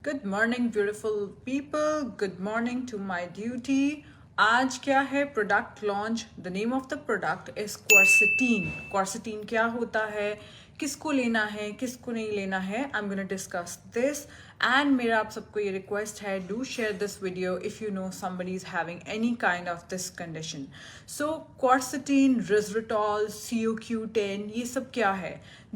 Good morning beautiful people, good morning to my duty. आज क्या है? Product launch. The name of the product is quercetin. Quercetin क्या होता है, किसको लेना है, किसको नहीं लेना है, I am gonna discuss this. And मेरा आप सबको ये रिक्वेस्ट है, do share this video if you know somebody is having any kind of this condition. So quercetin, resveratrol, CoQ10, ये सब क्या है?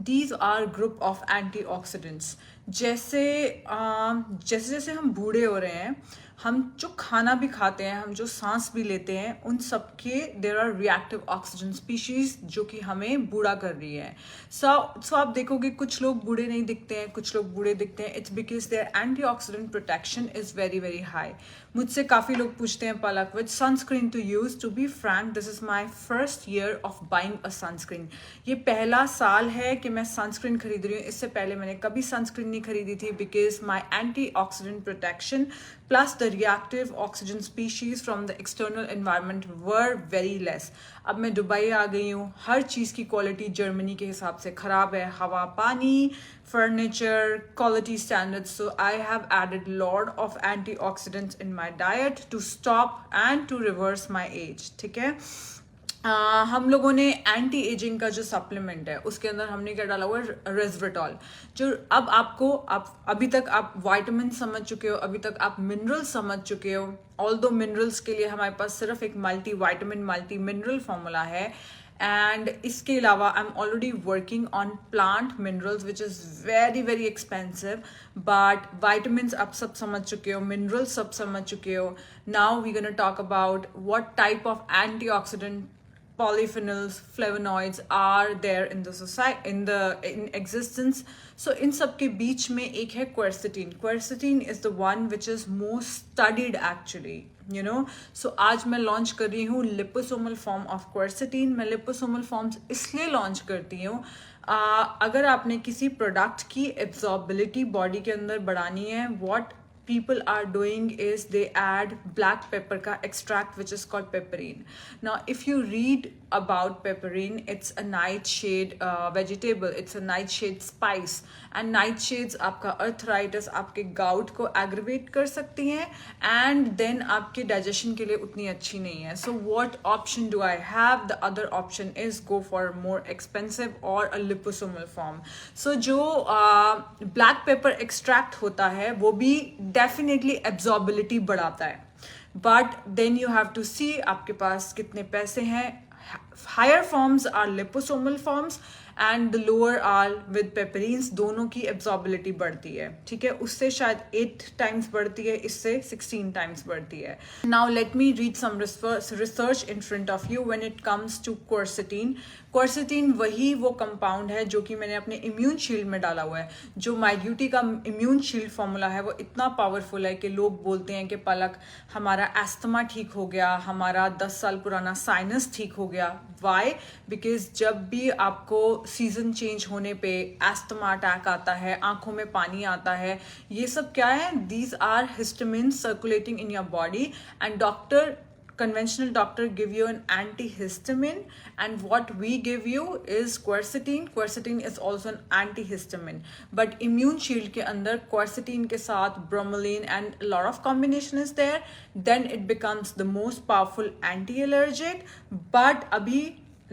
These are group of antioxidants. जैसे जैसे जैसे हम बूढ़े हो रहे हैं, हम जो खाना भी खाते हैं, हम जो सांस भी लेते हैं, उन सब के there are reactive oxygen species जो कि हमें बूढ़ा कर रही है। सो आप देखोगे कुछ लोग बूढ़े नहीं दिखते हैं, कुछ लोग बूढ़े दिखते हैं। It's because their antioxidant protection is very very high. मुझसे काफ़ी लोग पूछते हैं, Palak which sunscreen to use? To be frank, this is my first year of buying a sunscreen. ये पहला साल है कि मैं सनस्क्रीन खरीद रही हूँ। इससे पहले मैंने कभी सनस्क्रीन नहीं खरीदी थी, because my antioxidant protection plus the reactive oxygen species from the external environment were very less. अब मैं दुबई आ गई हूँ, हर चीज़ की क्वालिटी जर्मनी के हिसाब से ख़राब है, हवा, पानी, furniture, quality standards. So I have added lot of antioxidants in my diet to stop and to reverse my age. ठीक है। हम लोगों ने एंटी एजिंग का जो सप्लीमेंट है उसके अंदर हमने क्या डाला हुआ है? रेस्वेराट्रॉल। जो अब आपको, आप अभी तक आप वाइटामिन समझ चुके हो, अभी तक आप मिनरल समझ चुके हो। ऑल दो मिनरल्स के लिए हमारे पास सिर्फ एक multi vitamin multi mineral formula है। एंड इसके अलावा I am already working on plant minerals which is very very expensive, but vitamin आप सब समझ चुके हो, मिनरल्स सब समझ चुके हो। Now we gonna talk about what type of antioxidant polyphenols, flavonoids are there in the society, in existence. So in सब के बीच में एक है quercetin. Quercetin is the one which is most studied actually, you know. So आज मैं launch कर रही हूँ liposomal form of quercetin. मैं liposomal forms इसलिए लॉन्च करती हूँ, अगर आपने किसी प्रोडक्ट की एब्जॉर्बिलिटी बॉडी के अंदर बढ़ानी है, what people are doing is they add black pepper ka extract which is called piperine. Now if you read about piperine, it's a nightshade vegetable, it's a nightshade spice, and nightshades आपका arthritis, आपके gout को aggravate कर सकती हैं, and then आपके digestion के लिए उतनी अच्छी नहीं है. So what option do I have? The other option is go for more expensive or a liposomal form. So जो black pepper extract होता है वो भी डेफिनेटली एब्जॉर्बिलिटी बढ़ाता है, but then you have to see आपके पास कितने पैसे हैं. Higher forms are liposomal forms and the lower are with piperines. दोनों की एब्जॉर्बिलिटी बढ़ती है, ठीक है. उससे शायद 8 टाइम्स बढ़ती है, इससे 16 टाइम्स बढ़ती है. Now let me read some research in front of you when it comes to quercetin. Quercetin वही वो कंपाउंड है जो कि मैंने अपने इम्यून शील्ड में डाला हुआ है. जो माई ड्यूटी का इम्यून शील्ड फॉर्मूला है वो इतना पावरफुल है कि लोग बोलते हैं कि पलक हमारा एस्थमा ठीक हो गया, हमारा 10 साल पुराना साइनस ठीक हो गया. वाई? बिकॉज जब भी आपको सीजन चेंज होने पे एस्थमा अटैक आता है, आंखों में पानी आता है, ये सब क्या है? These are histamines circulating in your body, and conventional doctor give you an antihistamine, and what we give you is quercetin. Quercetin is also an antihistamine, but immune shield के अंदर quercetin के साथ bromelain and a lot of combination is there, then it becomes the most powerful anti-allergic. But अभी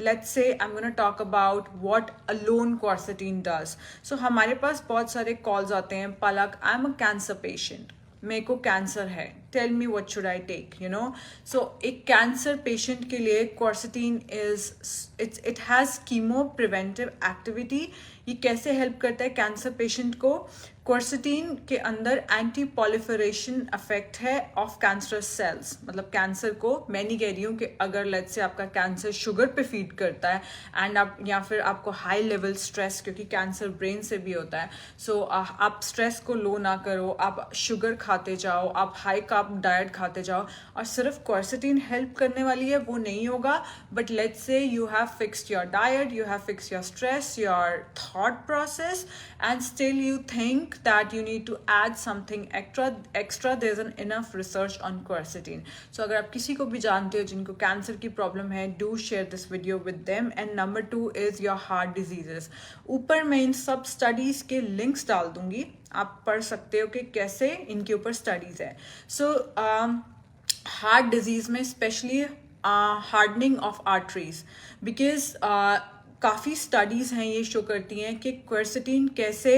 let's say I'm going to talk about what alone quercetin does. So हमारे पास बहुत सारे calls आते हैं, पलक I'm a cancer patient, मेरे को cancer है, tell me what should I take, you know. So एक कैंसर पेशेंट के लिए quercetin it has chemo preventive activity. ये कैसे हेल्प करता है कैंसर पेशेंट को? क्वर्सेटीन के अंदर एंटी पॉलिफरेशन इफेक्ट है ऑफ कैंसरस सेल्स. मतलब कैंसर को, मैं नहीं कह रही हूँ कि अगर लेट्स से आपका कैंसर शुगर पे फीड करता है एंड आप, या फिर आपको हाई लेवल स्ट्रेस, क्योंकि कैंसर ब्रेन से भी होता है, सो आप स्ट्रेस को लो ना करो, आप शुगर खाते जाओ, आप हाई कार्ब डाइट खाते जाओ, और सिर्फ क्वर्सेटीन हेल्प करने वाली है वो नहीं होगा. But let's say you have fixed your diet, you have fixed your stress, your thought process, and still you think that you need to add something extra, there's an enough research on quercetin. So अगर आप किसी को भी जानते हो जिनको cancer की problem है, do share this video with them. And number 2 is your heart diseases. ऊपर मैं इन सब स्टडीज के लिंक्स डाल दूंगी, आप पढ़ सकते हो कि कैसे इनके ऊपर स्टडीज़ है. सो हार्ट डिजीज़ में specially hardening of arteries, because काफ़ी स्टडीज़ हैं ये शो करती हैं कि क्वेरसिटीन कैसे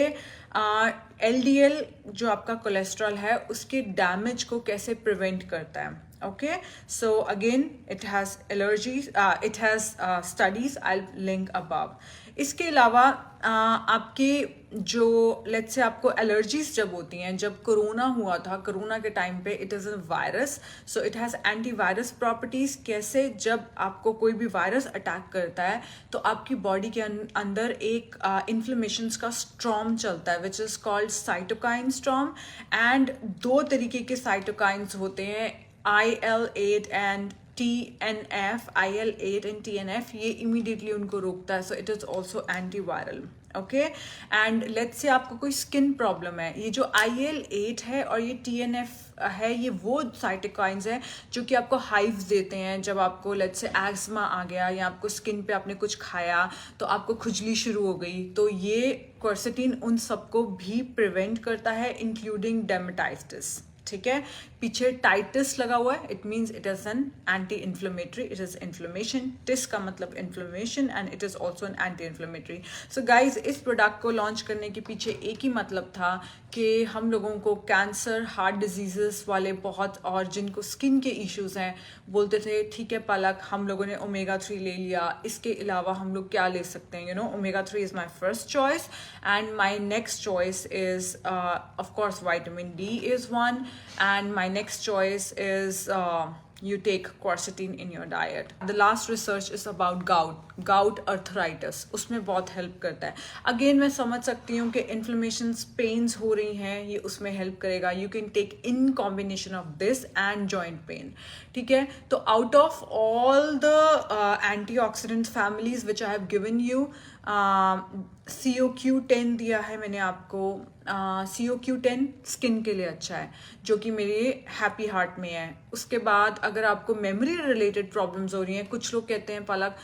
एलडीएल जो आपका कोलेस्ट्रॉल है उसके डैमेज को कैसे प्रिवेंट करता है. Okay, so again it has allergies, it has studies, I link above. इसके अलावा आपके जो लेट्स से आपको एलर्जीज जब होती हैं, जब कोरोना हुआ था, कोरोना के टाइम पे it is a virus, so it has antivirus properties. कैसे जब आपको कोई भी वायरस अटैक करता है तो आपकी बॉडी के अंदर एक इन्फ्लेमेशंस का स्ट्रॉम चलता है which is called cytokine storm. And दो तरीके के साइटोकाइंस होते हैं, IL-8 and TNF. IL-8 and TNF ये इमीडिएटली उनको रोकता है, so it is also antiviral. Okay, and let's say आपको कोई स्किन प्रॉब्लम है, ये जो IL-8 है और ये TNF है, ये वो साइटोकाइंस हैं जो कि आपको हाइव्स देते हैं. जब आपको लेट्स से एग्जमा आ गया या आपको स्किन पे आपने कुछ खाया तो आपको खुजली शुरू हो गई, तो ये क्वेरसिटीन उन सबको भी प्रिवेंट करता है, इंक्लूडिंग डेमेटाइटिस. ठीक है, पीछे टाइटिस लगा हुआ है, it means it is an anti inflammatory, it is inflammation. टिस का मतलब inflammation and it is also an anti inflammatory. So guys, इस प्रोडक्ट को लॉन्च करने के पीछे एक ही मतलब था कि हम लोगों को कैंसर, हार्ट डिजीजेस वाले बहुत, और जिनको स्किन के इश्यूज हैं, बोलते थे ठीक है पलक, हम लोगों ने ओमेगा 3 ले लिया, इसके अलावा हम लोग क्या ले सकते हैं. Omega 3 is my first choice and my next choice is of course vitamin D is one, and my next choice is you take quercetin in your diet. The last research is about gout arthritis, उसमें बहुत help करता है. Again मैं समझ सकती हूँ कि inflammations, pens हो रही हैं, ये उसमें हेल्प करेगा. You can take in combination of this and joint pain. ठीक है, तो out of all the antioxidant families which I have given you, COQ10 दिया है मैंने आपको. COQ10 स्किन के लिए अच्छा है, जो कि मेरे हैप्पी हार्ट में है. उसके बाद अगर आपको मेमोरी रिलेटेड प्रॉब्लम्स हो रही हैं, कुछ लोग कहते हैं पलक,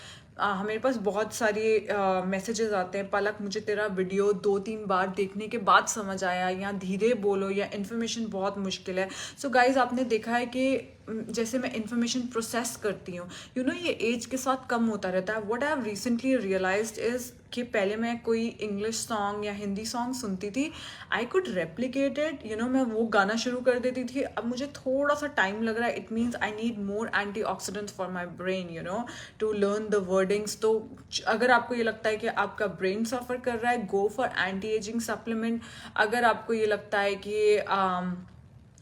मेरे पास बहुत सारे मैसेजेस आते हैं, पलक मुझे तेरा वीडियो 2-3 बार देखने के बाद समझ आया, या धीरे बोलो, या इन्फॉर्मेशन बहुत मुश्किल है. सो गाइज, आपने देखा है कि जैसे मैं इन्फॉर्मेशन प्रोसेस करती हूँ, ये एज के साथ कम होता रहता है. What I have recently realised is कि पहले मैं कोई इंग्लिश सॉन्ग या हिंदी सॉन्ग सुनती थी, आई कुड रेप्लिकेट इट, मैं वो गाना शुरू कर देती थी. अब मुझे थोड़ा सा टाइम लग रहा है. It means I need more antioxidants for my brain, to learn the wordings. तो अगर आपको ये लगता है कि आपका ब्रेन सफ़र कर रहा है, go for anti ageing supplement. अगर आपको ये लगता है कि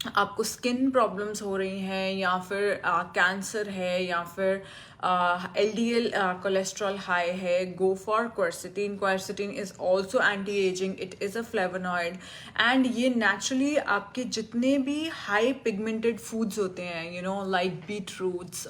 आपको स्किन प्रॉब्लम्स हो रही हैं, या फिर कैंसर है, या फिर LDL कोलेस्ट्रॉल हाई है, go for quercetin. Quercetin is also anti aging, it is a flavonoid, and ये नेचुरली आपके जितने भी हाई पिगमेंटेड फूड्स होते हैं, लाइक बीट रूट्स,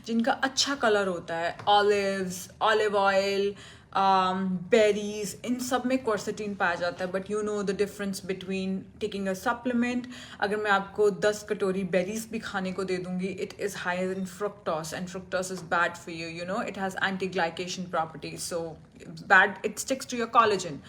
जिनका अच्छा कलर होता है, ऑलिव्स, ऑलिव ऑयल, बेरीज, इन सब में क्वेरसिटीन पाया जाता है. But the difference between taking a supplement. अगर मैं आपको 10 कटोरी बेरीज भी खाने को दे दूंगी, it is higher in fructose, and fructose is bad for you. It has anti glycation properties, so bad, it sticks to your collagen.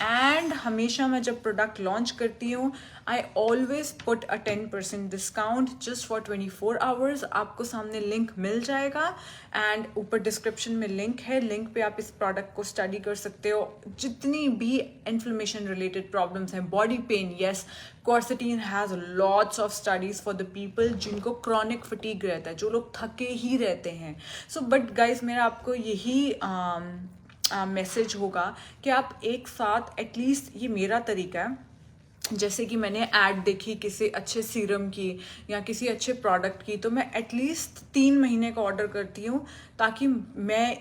And हमेशा मैं जब प्रोडक्ट लॉन्च करती हूँ, I always put a 10% discount just for 24 hours. आपको सामने link मिल जाएगा, and ऊपर description में लिंक है. लिंक पे आप इस प्रोडक्ट को स्टडी कर सकते हो. जितनी भी इन्फ्लेमेशन रिलेटेड प्रॉब्लम्स हैं, body pain, yes, quercetin has lots of studies for the people जिनको क्रॉनिक फटीग रहता है, जो लोग थके ही रहते हैं. सो बट गाइज, मेरा आपको यही मैसेज होगा कि आप एक साथ एटलीस्ट, ये मेरा तरीका है, जैसे कि मैंने ऐड देखी किसी अच्छे सीरम की या किसी अच्छे प्रोडक्ट की, तो मैं एटलीस्ट 3 महीने का ऑर्डर करती हूँ, ताकि मैं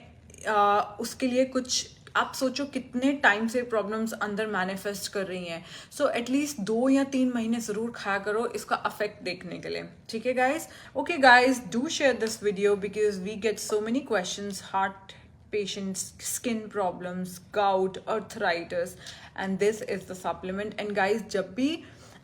उसके लिए कुछ, आप सोचो कितने टाइम से प्रॉब्लम्स अंदर मैनिफेस्ट कर रही हैं. सो एटलीस्ट 2 या 3 महीने ज़रूर खाया करो इसका अफेक्ट देखने के लिए. ठीक है guys? Okay guys, do share this video because we get so many questions, heart patients, skin problems, gout, arthritis, and this is the supplement. And guys, जब भी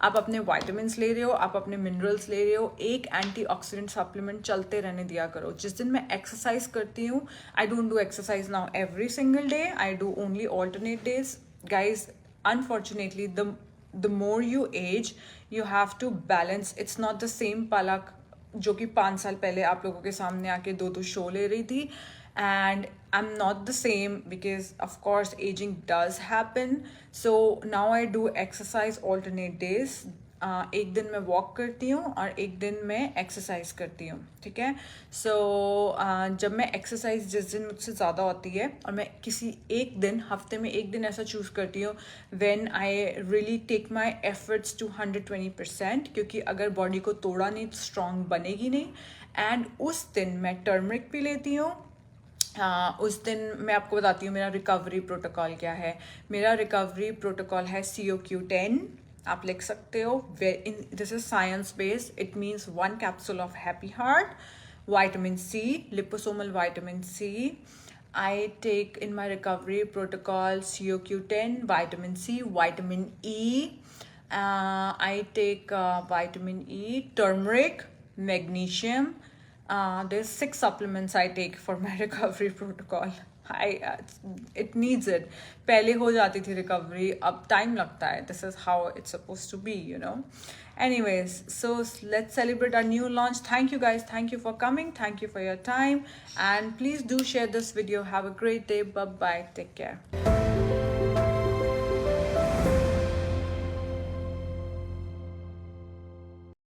आप अपने vitamins ले रहे हो, आप अपने minerals ले रहे हो, एक antioxidant supplement चलते रहने दिया करो. जिस दिन मैं exercise करती हूँ, I don't do exercise now every single day, I do only alternate days. Guys, unfortunately, the the more you age, you have to balance. It's not the same Palak जो कि 5 साल पहले आप लोगों के सामने आके दो शो ले रही थी. And I'm not the same because of course aging does happen. So now I do exercise alternate days. एक दिन मैं वॉक करती हूँ और एक दिन मैं एक्सरसाइज करती हूँ, ठीक है. सो जब मैं एक्सरसाइज जिस दिन मुझसे ज़्यादा होती है और मैं किसी एक दिन हफ्ते में एक दिन ऐसा चूज़ करती हूँ when I really take my efforts to 120%, क्योंकि अगर बॉडी को तोड़ा नहीं तो स्ट्रॉन्ग बनेगी नहीं. एंड उस दिन मैं टर्मरिक पी लेती हूँ. उस दिन मैं आपको बताती हूँ मेरा रिकवरी प्रोटोकॉल क्या है. मेरा रिकवरी प्रोटोकॉल है COQ10. आप लिख सकते हो. This is science based. It means 1 capsule of happy heart, vitamin C, liposomal vitamin C. I take in my recovery protocol COQ10, vitamin C, vitamin E. I take vitamin E, turmeric, magnesium. There's 6 supplements I take for my recovery protocol. It needs it. पहले हो जाती थी recovery, अब time लगता है. This is how it's supposed to be, you know. Anyways, so let's celebrate our new launch. Thank you guys. Thank you for coming. Thank you for your time. And please do share this video. Have a great day. Bye-bye. Take care.